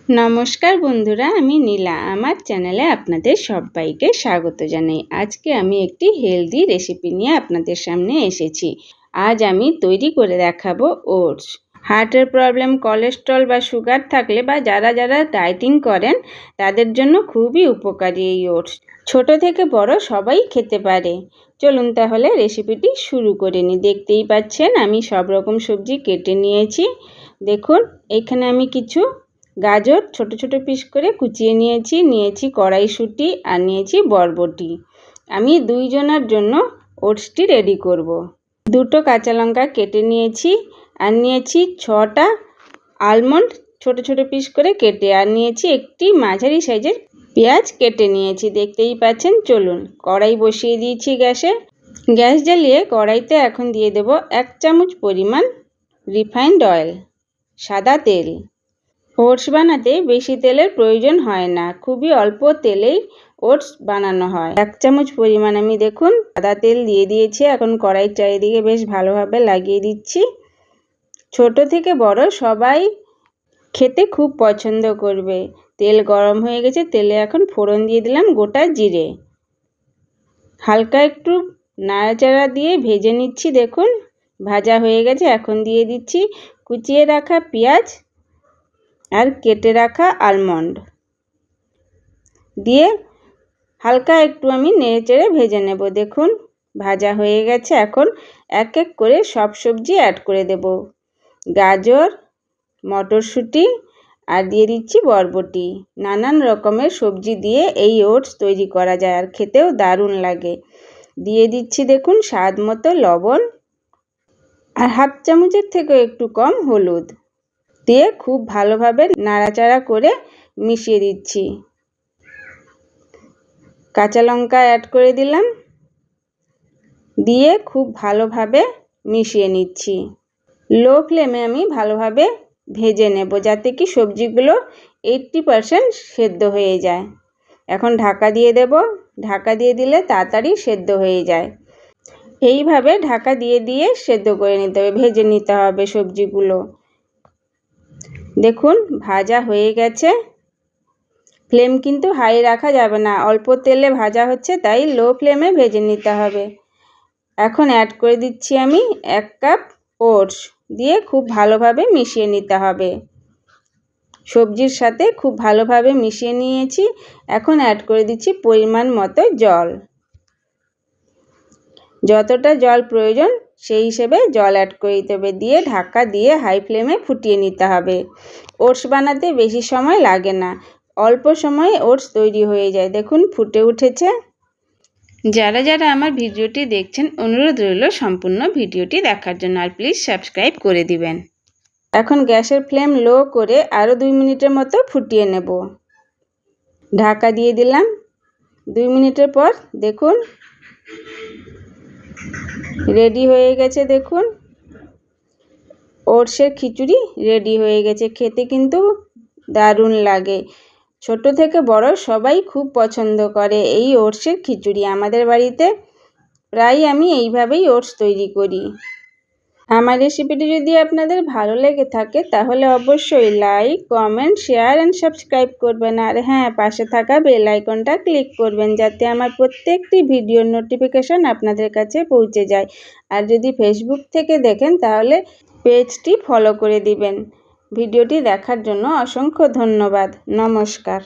নমস্কার বন্ধুরা, আমি নীলা। আমার চ্যানেলে আপনাদের সবাইকে স্বাগত জানাই। আজকে আমি একটি হেলদি রেসিপি নিয়ে আপনাদের সামনে এসেছি। আজ আমি তৈরি করে দেখাবো ওটস। হার্টের প্রবলেম, কোলেস্ট্রল বা সুগার থাকলে বা যারা ডায়েটিং করেন তাদের জন্য খুবই উপকারী এই ওটস। ছোট থেকে বড় সবাই খেতে পারে। চলুন তাহলে রেসিপিটি শুরু করে নিই। দেখতেই পাচ্ছেন আমি সব রকম সবজি কেটে নিয়েছি। দেখুন এখানে আমি কিছু গাজর ছোট ছোট পিস করে কুচিয়ে নিয়েছি কড়াইশুঁটি আর নিয়েছি বরবটি। আমি 2 জনের জন্য ওটসটি রেডি করব। 2টো কাঁচা লঙ্কা কেটে নিয়েছি আর নিয়েছি 6টা আলমন্ড ছোট ছোট পিস করে কেটে, আর নিয়েছি একটি মাঝারি সাইজের পেঁয়াজ কেটে নিয়েছি। দেখতেই পাচ্ছেন। চলুন কড়াই বসিয়ে দিয়েছি গ্যাসে। গ্যাস জ্বালিয়ে কড়াইতে এখন দিয়ে দেব 1 চামচ পরিমাণ রিফাইন্ড অয়েল, সাদা তেল। ওটস বানাতে বেশি তেলের প্রয়োজন হয় না, খুবই অল্প তেলেই ওটস বানানো হয়। 1 চামচ পরিমাণ আমি দেখুন সাদা তেল দিয়ে দিয়েছি। এখন কড়াইয়ের চারিদিকে বেশ ভালোভাবে লাগিয়ে দিচ্ছি। ছোট থেকে বড় সবাই খেতে খুব পছন্দ করবে। তেল গরম হয়ে গেছে, তেলে এখন ফোড়ন দিয়ে দিলাম গোটা জিরে। হালকা একটু নাড়াচাড়া দিয়ে ভেজে নিচ্ছি। দেখুন ভাজা হয়ে গেছে। এখন দিয়ে দিচ্ছি কুচিয়ে রাখা পেঁয়াজ আর কেটে রাখা আলমন্ড দিয়ে হালকা একটু আমি নেড়েচেড়ে ভেজে নেব। দেখুন ভাজা হয়ে গেছে। এখন এক এক করে সব সবজি অ্যাড করে দেব। গাজর, মটরশুঁটি আর দিয়ে দিচ্ছি বরবটি। নানান রকমের সবজি দিয়ে এই ওটস তৈরি করা যায় আর খেতেও দারুণ লাগে। দিয়ে দিচ্ছি দেখুন স্বাদ মতো লবণ আর 1/2 চামচের থেকেও একটু কম হলুদ দিয়ে খুব ভালোভাবে নাড়াচাড়া করে মিশিয়ে দিচ্ছি। কাঁচা লঙ্কা অ্যাড করে দিলাম, দিয়ে খুব ভালোভাবে মিশিয়ে নিচ্ছি। লো ফ্লেমে আমি ভালোভাবে ভেজে নেব যাতে কি সবজিগুলো 80% সেদ্ধ হয়ে যায়। এখন ঢাকা দিয়ে দেব। ঢাকা দিয়ে দিলে তাড়াতাড়ি সেদ্ধ হয়ে যায়। এইভাবে ঢাকা দিয়ে সেদ্ধ করে নিতে হবে, ভেজে নিতে হবে সবজিগুলো। দেখুন ভাজা হয়ে গেছে। ফ্লেম কিন্তু হাই রাখা যাবে না, অল্প তেলে ভাজা হচ্ছে তাই লো ফ্লেমে ভেজে নিতে হবে। এখন অ্যাড করে দিচ্ছি আমি 1 কাপ ওটস, দিয়ে খুব ভালোভাবে মিশিয়ে নিতে হবে। সবজির সাথে খুব ভালোভাবে মিশিয়ে নিয়েছি। এখন অ্যাড করে দিচ্ছি পরিমাণ মতো জল। যতটা জল প্রয়োজন সেই হিসেবে জল অ্যাড করে দিতে হবে। দিয়ে ঢাকা দিয়ে হাই ফ্লেমে ফুটিয়ে নিতে হবে। ওটস বানাতে বেশি সময় লাগে না, অল্প সময়ে ওটস তৈরি হয়ে যায়। দেখুন ফুটে উঠেছে। যারা আমার ভিডিওটি দেখছেন অনুরোধ রইল সম্পূর্ণ ভিডিওটি দেখার জন্য, আর প্লিজ সাবস্ক্রাইব করে দিবেন। এখন গ্যাসের ফ্লেম লো করে আরও 2 মিনিটের মতো ফুটিয়ে নেব। ঢাকা দিয়ে দিলাম। 2 মিনিটের পর দেখুন রেডি হয়ে গেছে। দেখুন ওটসের খিচুড়ি রেডি হয়ে গেছে। খেতে কিন্তু দারুণ লাগে। ছোট থেকে বড় সবাই খুব পছন্দ করে এই ওটসের খিচুড়ি। আমাদের বাড়িতে প্রায় আমি এইভাবেই ওটস তৈরি করি। আমার রেসিপিটি যদি আপনাদের ভালো লেগে থাকে তাহলে অবশ্যই like, comment, share and subscribe করবেন। আর হ্যাঁ, পাশে থাকা বেল আইকনটা ক্লিক করবেন যাতে আমার প্রত্যেকটি ভিডিওর নোটিফিকেশন আপনাদের কাছে পৌঁছে যায়। আর যদি ফেসবুক থেকে দেখেন তাহলে পেজটি ফলো করে দিবেন। ভিডিওটি দেখার জন্য অসংখ্য ধন্যবাদ। নমস্কার।